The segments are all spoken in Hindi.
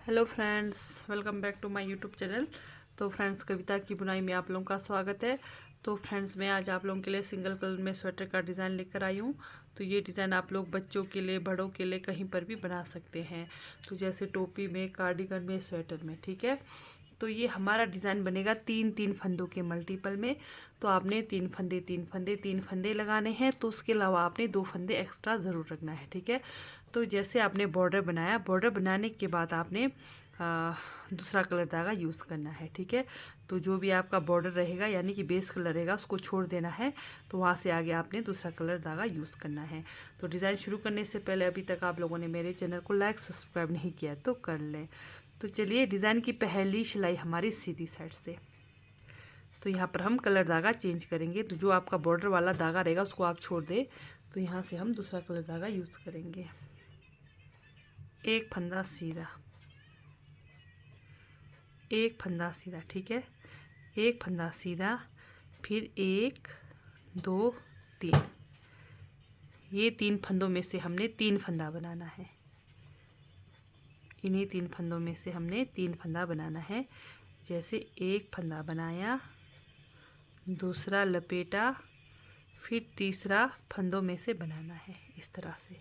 Hello friends, welcome back to my YouTube channel. तो फ्रेंड्स, कविता की बुनाई में आप लोगों का स्वागत है। तो फ्रेंड्स, मैं आज आप लोगों के लिए सिंगल कलर में स्वेटर का डिज़ाइन लेकर आई हूँ। तो ये डिज़ाइन आप लोग बच्चों के लिए, बड़ों के लिए कहीं पर भी बना सकते हैं। तो जैसे टोपी में, कार्डिगन में, स्वेटर में, ठीक है। तो ये हमारा डिज़ाइन बनेगा तीन तीन फंदों के मल्टीपल में। तो आपने तीन फंदे लगाने हैं। तो उसके अलावा आपने 2 फंदे एक्स्ट्रा ज़रूर रखना है, ठीक है। तो जैसे आपने बॉर्डर बनाया, बॉर्डर बनाने के बाद आपने दूसरा कलर धागा यूज़ करना है, ठीक है। तो जो भी आपका बॉर्डर रहेगा, यानी कि बेस कलर रहेगा, उसको छोड़ देना है। तो वहाँ से आगे आपने दूसरा कलर धागा यूज़ करना है। तो डिज़ाइन शुरू करने से पहले अभी तक आप लोगों ने मेरे चैनल को लाइक सब्सक्राइब नहीं किया तो कर लें। तो चलिए, डिज़ाइन की पहली सिलाई हमारी सीधी साइड से। तो यहाँ पर हम कलर धागा चेंज करेंगे। तो जो आपका बॉर्डर वाला धागा रहेगा उसको आप छोड़ दें। तो यहाँ से हम दूसरा कलर धागा यूज़ करेंगे। एक फंदा सीधा, एक फंदा सीधा, ठीक है। एक फंदा सीधा, फिर 1 2 3। ये 3 फंदों में से हमने 3 फंदा बनाना है। इन्हीं 3 फंदों में से हमने 3 फंदा बनाना है। जैसे एक फंदा बनाया, दूसरा लपेटा, फिर तीसरा फंदों में से बनाना है, इस तरह से,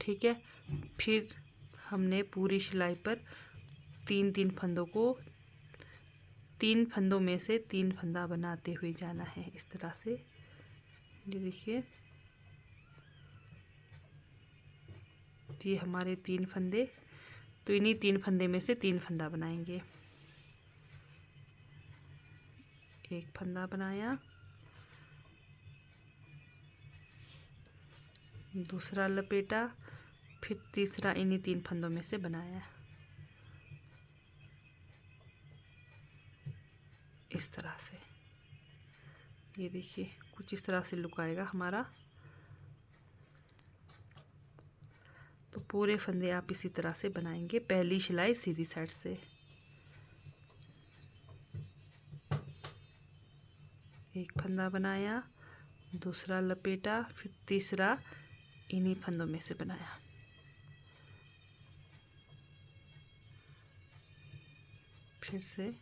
ठीक है। फिर हमने पूरी सिलाई पर 3 फंदों को, 3 फंदों में से 3 फंदा बनाते हुए जाना है, इस तरह से। ये देखिए, ये हमारे 3 फंदे। तो इन्हीं 3 फंदे में से 3 फंदा बनाएंगे। एक फंदा बनाया, दूसरा लपेटा, फिर तीसरा इन्हीं 3 फंदों में से बनाया, इस तरह से। ये देखिए, कुछ इस तरह से लुक आएगा हमारा। तो पूरे फंदे आप इसी तरह से बनाएंगे। पहली सिलाई सीधी साइड से, एक फंदा बनाया, दूसरा लपेटा, फिर तीसरा इन्हीं फंदों में से बनाया। फिर से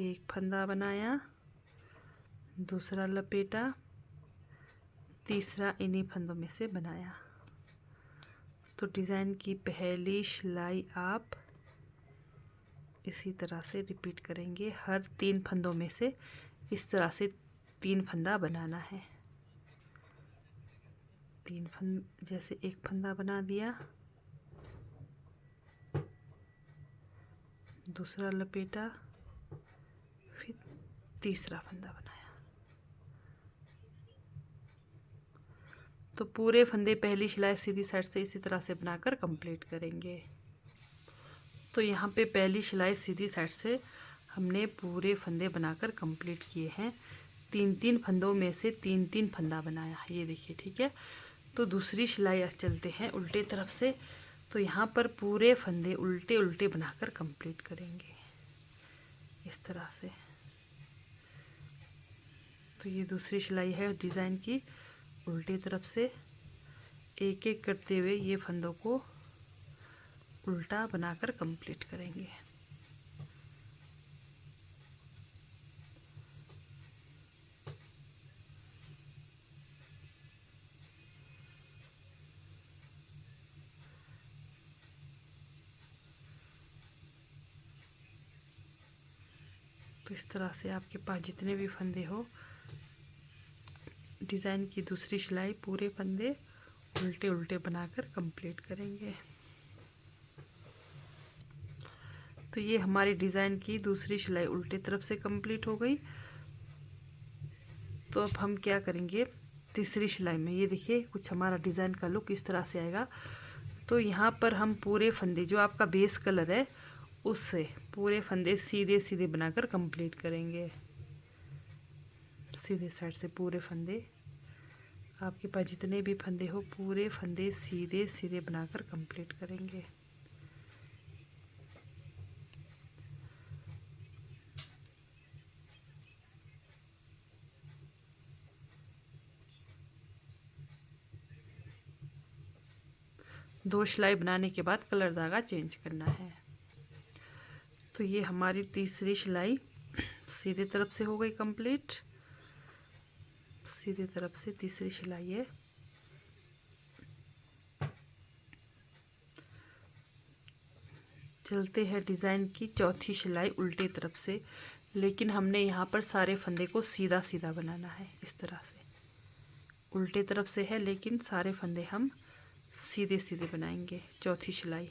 एक फंदा बनाया, दूसरा लपेटा, तीसरा इन्हीं फंदों में से बनाया। तो डिज़ाइन की पहली सिलाई आप इसी तरह से रिपीट करेंगे। हर 3 फंदों में से इस तरह से 3 फंदा बनाना है। 3 फंद, जैसे एक फंदा बना दिया, दूसरा लपेटा, फिर तीसरा फंदा बनाया। तो पूरे फंदे पहली सिलाई सीधी साइड से इसी तरह से बनाकर कंप्लीट करेंगे। तो यहाँ पे पहली सिलाई सीधी साइड से हमने पूरे फंदे बनाकर कंप्लीट किए हैं। 3 फंदों में से 3 फंदा बनाया, ये देखिए, ठीक है। तो दूसरी सिलाई चलते हैं उल्टे तरफ से। तो यहाँ पर पूरे फंदे उल्टे उल्टे बनाकर कंप्लीट करेंगे, इस तरह से। तो ये दूसरी सिलाई है डिज़ाइन की। उल्टे तरफ से एक एक करते हुए ये फंदों को उल्टा बनाकर कंप्लीट करेंगे। तो इस तरह से आपके पास जितने भी फंदे हो, डिज़ाइन की दूसरी सिलाई पूरे फंदे उल्टे उल्टे बनाकर कंप्लीट करेंगे। तो ये हमारी डिज़ाइन की दूसरी सिलाई उल्टे तरफ से कंप्लीट हो गई। तो अब हम क्या करेंगे, तीसरी सिलाई में ये देखिए कुछ हमारा डिज़ाइन का लुक इस तरह से आएगा। तो यहाँ पर हम पूरे फंदे, जो आपका बेस कलर है उससे पूरे फंदे सीधे सीधे बनाकर कंप्लीट करेंगे। सीधे साइड से पूरे फंदे, आपके पास जितने भी फंदे हो पूरे फंदे सीधे सीधे बनाकर कंप्लीट करेंगे। 2 सिलाई बनाने के बाद कलर धागा चेंज करना है। तो ये हमारी तीसरी सिलाई सीधी तरफ से हो गई कंप्लीट। सीधी तरफ से तीसरी सिलाई है। चलते हैं डिज़ाइन की चौथी सिलाई उल्टी तरफ से, लेकिन हमने यहाँ पर सारे फंदे को सीधा सीधा बनाना है। इस तरह से उल्टे तरफ से है, लेकिन सारे फंदे हम सीधे सीधे बनाएंगे। चौथी सिलाई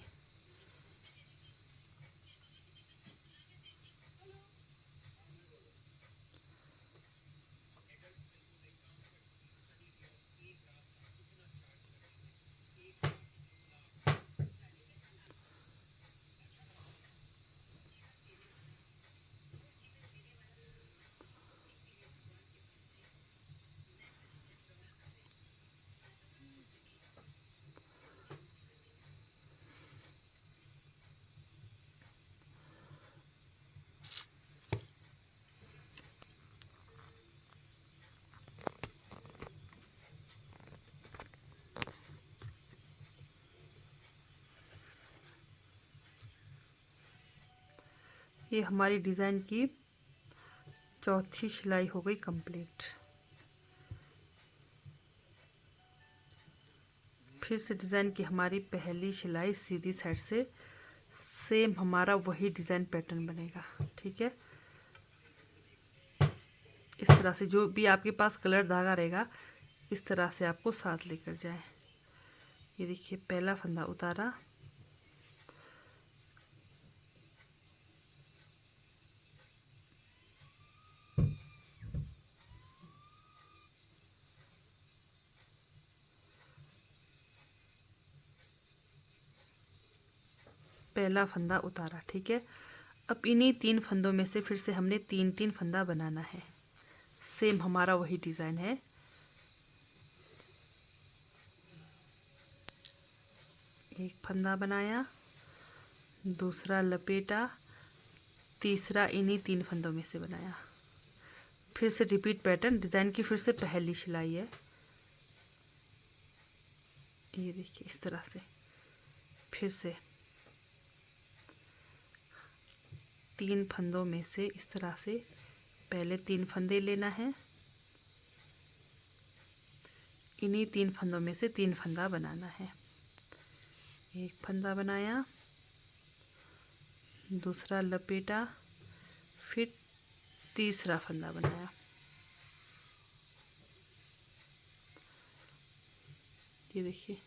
ये हमारी डिज़ाइन की चौथी सिलाई हो गई कंप्लीट। फिर से डिज़ाइन की हमारी पहली सिलाई सीधी साइड से सेम हमारा वही डिज़ाइन पैटर्न बनेगा। ठीक है, इस तरह से जो भी आपके पास कलर धागा रहेगा इस तरह से आपको साथ लेकर जाए। ये देखिए पहला फंदा उतारा, पहला फंदा उतारा। ठीक है, अब इन्हीं 3 फंदों में से फिर से हमने 3-3 फंदा बनाना है। सेम हमारा वही डिज़ाइन है। एक फंदा बनाया, दूसरा लपेटा, तीसरा इन्हीं 3 फंदों में से बनाया। फिर से रिपीट पैटर्न। डिज़ाइन की फिर से पहली सिलाई है। ये देखिए इस तरह से फिर से 3 फंदों में से इस तरह से पहले 3 फंदे लेना है। इन्हीं 3 फंदों में से 3 फंदा बनाना है। एक फंदा बनाया, दूसरा लपेटा, फिर तीसरा फंदा बनाया। ये देखिए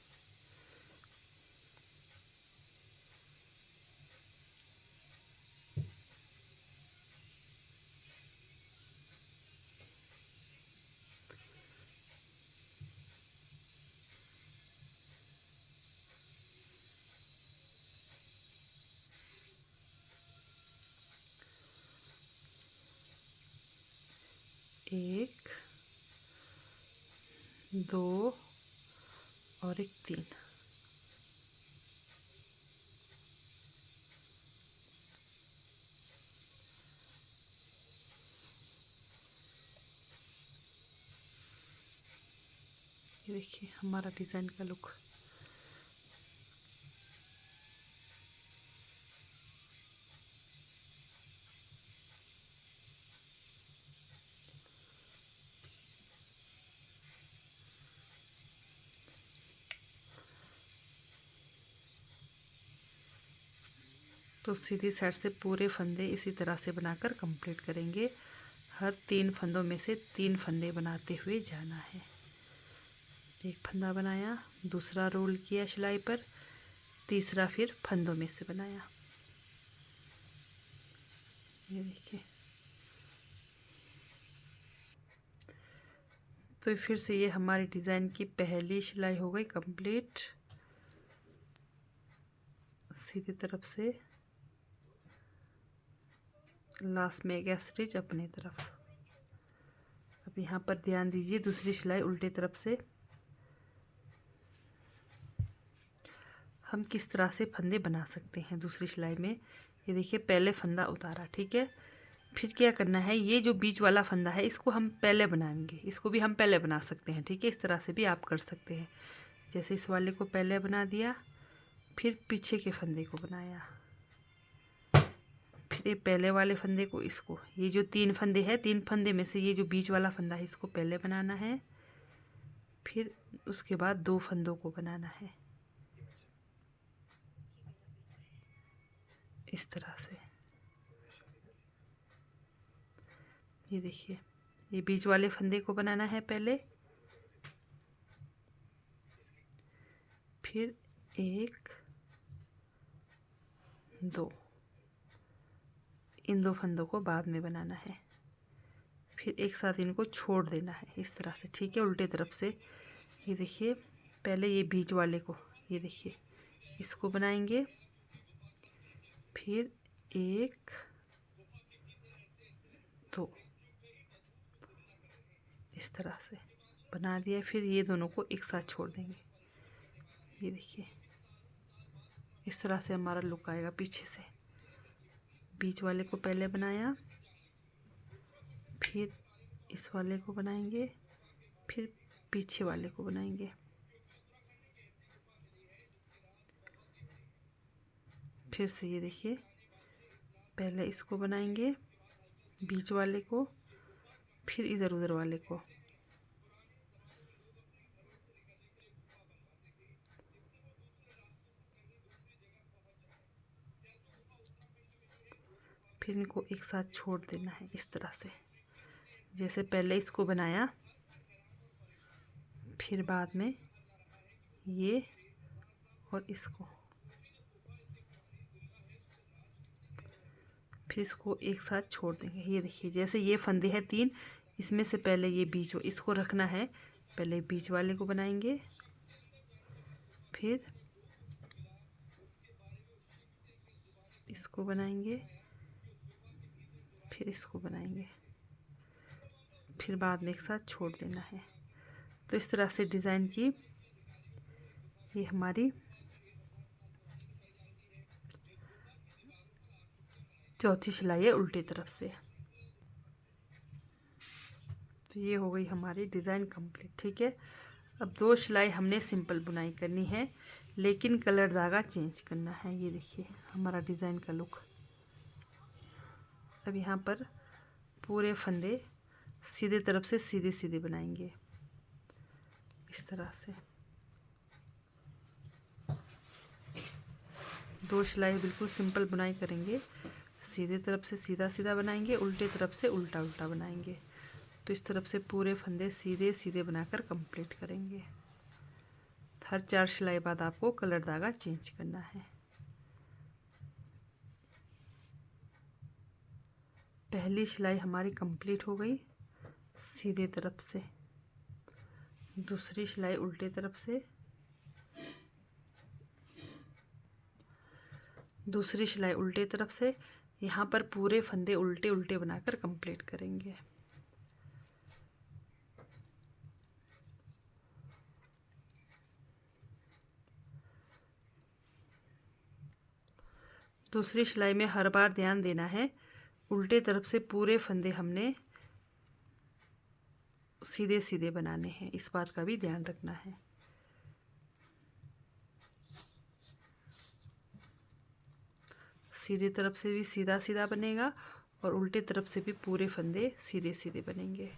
एक, दो और एक 3। ये देखिए हमारा डिज़ाइन का लुक। तो सीधी साइड से पूरे फंदे इसी तरह से बनाकर कंप्लीट करेंगे। हर 3 फंदों में से 3 फंदे बनाते हुए जाना है। एक फंदा बनाया, दूसरा रोल किया सिलाई पर, तीसरा फिर फंदों में से बनाया। ये देखिए, तो फिर से ये हमारी डिज़ाइन की पहली सिलाई हो गई कंप्लीट। सीधी तरफ से लास्ट में एक स्टिच अपनी तरफ। अब यहाँ पर ध्यान दीजिए, दूसरी सिलाई उल्टी तरफ से हम किस तरह से फंदे बना सकते हैं। दूसरी सिलाई में ये देखिए पहले फंदा उतारा। ठीक है, फिर क्या करना है, ये जो बीच वाला फंदा है इसको हम पहले बनाएंगे। इसको भी हम पहले बना सकते हैं। ठीक है, इस तरह से भी आप कर सकते हैं। जैसे इस वाले को पहले बना दिया, फिर पीछे के फंदे को बनाया, फिर ये पहले वाले फंदे को, इसको, ये जो 3 फंदे हैं, 3 फंदे में से ये जो बीच वाला फंदा है इसको पहले बनाना है, फिर उसके बाद 2 फंदों को बनाना है इस तरह से। ये देखिए, ये बीच वाले फंदे को बनाना है पहले, फिर 1 2, इन 2 फंदों को बाद में बनाना है, फिर एक साथ इनको छोड़ देना है इस तरह से, ठीक है, उल्टे तरफ से। ये देखिए, पहले ये बीच वाले को, ये देखिए, इसको बनाएंगे, फिर 1 2, इस तरह से बना दिया, फिर ये दोनों को एक साथ छोड़ देंगे। ये देखिए, इस तरह से हमारा लुक आएगा पीछे से। बीच वाले को पहले बनाया, फिर इस वाले को बनाएंगे, फिर पीछे वाले को बनाएंगे, फिर से ये देखिए, पहले इसको बनाएंगे, बीच वाले को, फिर इधर उधर वाले को, फिर इनको एक साथ छोड़ देना है इस तरह से। जैसे पहले इसको बनाया, फिर बाद में ये और इसको, फिर इसको एक साथ छोड़ देंगे। ये देखिए, जैसे ये फंदे हैं 3, इसमें से पहले ये बीच इसको रखना है, पहले बीच वाले को बनाएंगे, फिर इसको बनाएंगे, फिर इसको बनाएंगे, फिर बाद में एक साथ छोड़ देना है। तो इस तरह से डिज़ाइन की ये हमारी चौथी सिलाई है उल्टी तरफ से। तो ये हो गई हमारी डिज़ाइन कंप्लीट, ठीक है। अब 2 सिलाई हमने सिंपल बुनाई करनी है, लेकिन कलर धागा चेंज करना है। ये देखिए हमारा डिज़ाइन का लुक। अब यहाँ पर पूरे फंदे सीधे तरफ से सीधे सीधे बनाएंगे इस तरह से। 2 सिलाई बिल्कुल सिंपल बुनाई करेंगे, सीधे तरफ से सीधा सीधा बनाएंगे, उल्टे तरफ से उल्टा उल्टा बनाएंगे। तो इस तरफ से पूरे फंदे सीधे सीधे बनाकर कंप्लीट करेंगे। हर 4 सिलाई बाद आपको कलर धागा चेंज करना है। पहली सिलाई हमारी कंप्लीट हो गई सीधे तरफ से, दूसरी सिलाई उल्टे तरफ से, दूसरी सिलाई उल्टे तरफ से। यहाँ पर पूरे फंदे उल्टे उल्टे बनाकर कंप्लीट करेंगे। दूसरी सिलाई में हर बार ध्यान देना है, उल्टे तरफ से पूरे फंदे हमने सीधे सीधे बनाने हैं, इस बात का भी ध्यान रखना है। सीधे तरफ से भी सीधा सीधा बनेगा और उल्टे तरफ से भी पूरे फंदे सीधे सीधे बनेंगे।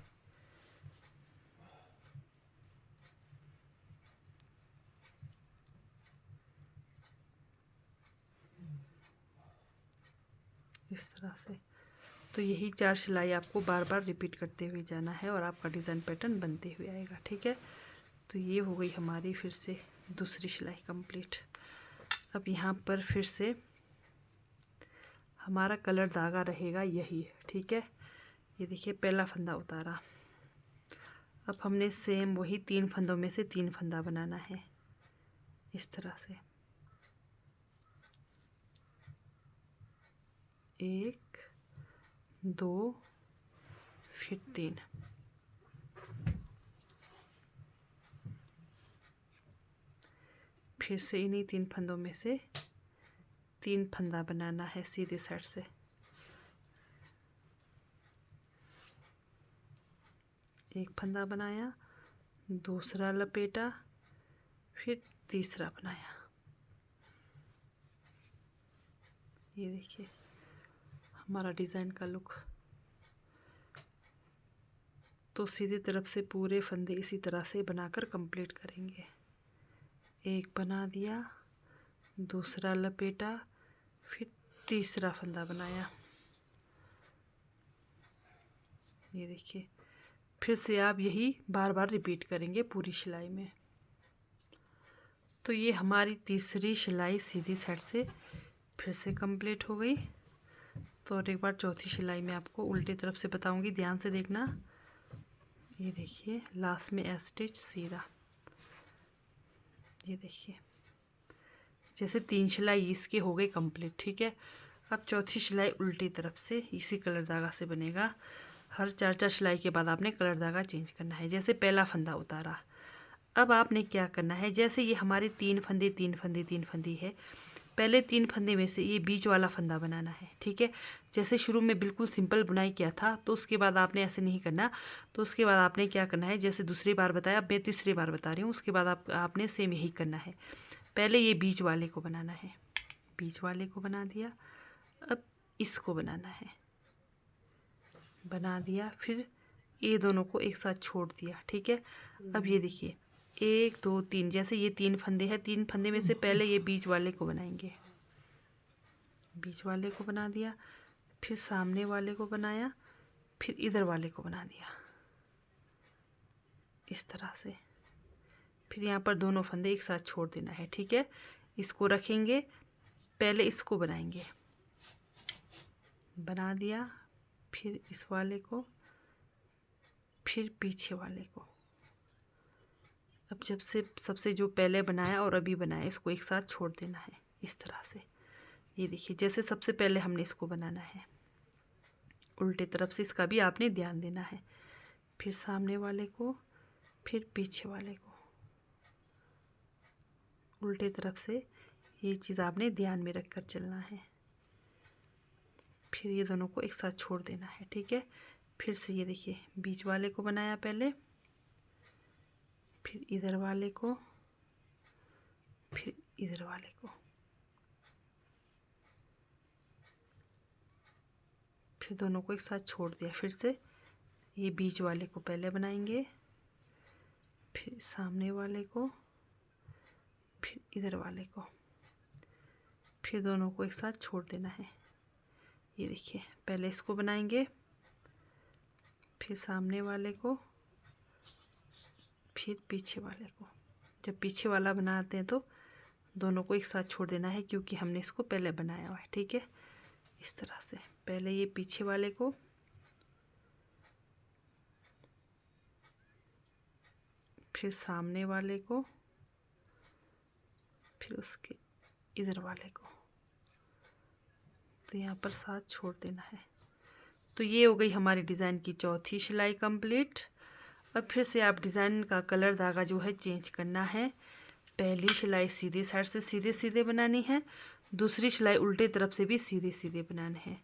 इस तरह से। तो यही 4 सिलाई आपको बार बार रिपीट करते हुए जाना है और आपका डिज़ाइन पैटर्न बनते हुए आएगा, ठीक है। तो ये हो गई हमारी फिर से दूसरी सिलाई कंप्लीट। अब यहाँ पर फिर से हमारा कलर धागा रहेगा यही, ठीक है। ये देखिए पहला फंदा उतारा। अब हमने सेम वही 3 फंदों में से 3 फंदा बनाना है इस तरह से। 1 2 फिर 3। फिर से इन्हीं 3 फंदों में से 3 फंदा बनाना है सीधे साइड से। एक फंदा बनाया, दूसरा लपेटा, फिर तीसरा बनाया। ये देखिए हमारा डिज़ाइन का लुक। तो सीधी तरफ से पूरे फंदे इसी तरह से बनाकर कंप्लीट करेंगे। एक बना दिया, दूसरा लपेटा, फिर तीसरा फंदा बनाया। ये देखिए फिर से आप यही बार बार रिपीट करेंगे पूरी सिलाई में। तो ये हमारी तीसरी सिलाई सीधी साइड से फिर से कंप्लीट हो गई। तो और एक बार चौथी सिलाई में आपको उल्टी तरफ से बताऊंगी, ध्यान से देखना। ये देखिए लास्ट में ए स्टिच सीधा। ये देखिए जैसे 3 सिलाई इसके हो गई कंप्लीट, ठीक है। अब चौथी सिलाई उल्टी तरफ से इसी कलर धागा से बनेगा। हर 4-4 सिलाई के बाद आपने कलर धागा चेंज करना है। जैसे पहला फंदा उतारा, अब आपने क्या करना है, जैसे ये हमारे 3 फंदे है, पहले 3 फंदे में से ये बीच वाला फंदा बनाना है, ठीक है। जैसे शुरू में बिल्कुल सिंपल बुनाई किया था, तो उसके बाद आपने ऐसे नहीं करना। तो उसके बाद आपने क्या करना है, जैसे दूसरी बार बताया, अब मैं तीसरी बार बता रही हूँ, उसके बाद आपने सेम यही करना है। पहले ये बीच वाले को बनाना है, बीच वाले को बना दिया। अब इसको बनाना है, बना दिया, फिर ये दोनों को एक साथ छोड़ दिया, ठीक है। अब ये देखिए 1 2 3, जैसे ये 3 फंदे हैं, 3 फंदे में से पहले ये बीच वाले को बनाएंगे। बीच वाले को बना दिया, फिर सामने वाले को बनाया, फिर इधर वाले को बना दिया इस तरह से। फिर यहाँ पर दोनों फंदे एक साथ छोड़ देना है, ठीक है। इसको रखेंगे, पहले इसको बनाएंगे, बना दिया, फिर इस वाले को, फिर पीछे वाले को। अब जब से सबसे जो पहले बनाया और अभी बनाया, इसको एक साथ छोड़ देना है इस तरह से। ये देखिए जैसे सबसे पहले हमने इसको बनाना है, उल्टे तरफ से इसका भी आपने ध्यान देना है। फिर सामने वाले को, फिर पीछे वाले को, उल्टे तरफ से। ये चीज़ आपने ध्यान में रख कर चलना है। फिर ये दोनों को एक साथ छोड़ देना है, ठीक है। फिर से ये देखिए बीच वाले को बनाया पहले, फिर इधर वाले को, फिर इधर वाले को, फिर दोनों को एक साथ छोड़ दिया। फिर से ये बीच वाले को पहले बनाएंगे, फिर सामने वाले को, फिर इधर वाले को, फिर दोनों को एक साथ छोड़ देना है। ये देखिए पहले इसको बनाएंगे, फिर सामने वाले को, फिर पीछे वाले को। जब पीछे वाला बनाते हैं तो दोनों को एक साथ छोड़ देना है, क्योंकि हमने इसको पहले बनाया हुआ है, ठीक है। इस तरह से पहले ये पीछे वाले को, फिर सामने वाले को, फिर उसके इधर वाले को। तो यहाँ पर साथ छोड़ देना है। तो ये हो गई हमारी डिज़ाइन की चौथी सिलाई कंप्लीट। अब फिर से आप डिज़ाइन का कलर धागा जो है चेंज करना है। पहली सिलाई सीधे साइड से सीधे सीधे बनानी है, दूसरी सिलाई उल्टे तरफ से भी सीधे सीधे बनाने हैं।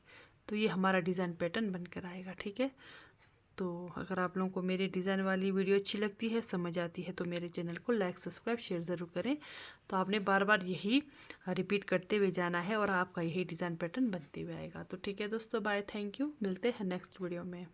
तो ये हमारा डिज़ाइन पैटर्न बनकर आएगा, ठीक है। तो अगर आप लोगों को मेरी डिज़ाइन वाली वीडियो अच्छी लगती है, समझ आती है, तो मेरे चैनल को लाइक सब्सक्राइब शेयर ज़रूर करें। तो आपने बार बार यही रिपीट करते हुए जाना है और आपका यही डिज़ाइन पैटर्न बनते हुए आएगा। तो ठीक है दोस्तों, बाय, थैंक यू, मिलते हैं नेक्स्ट वीडियो में।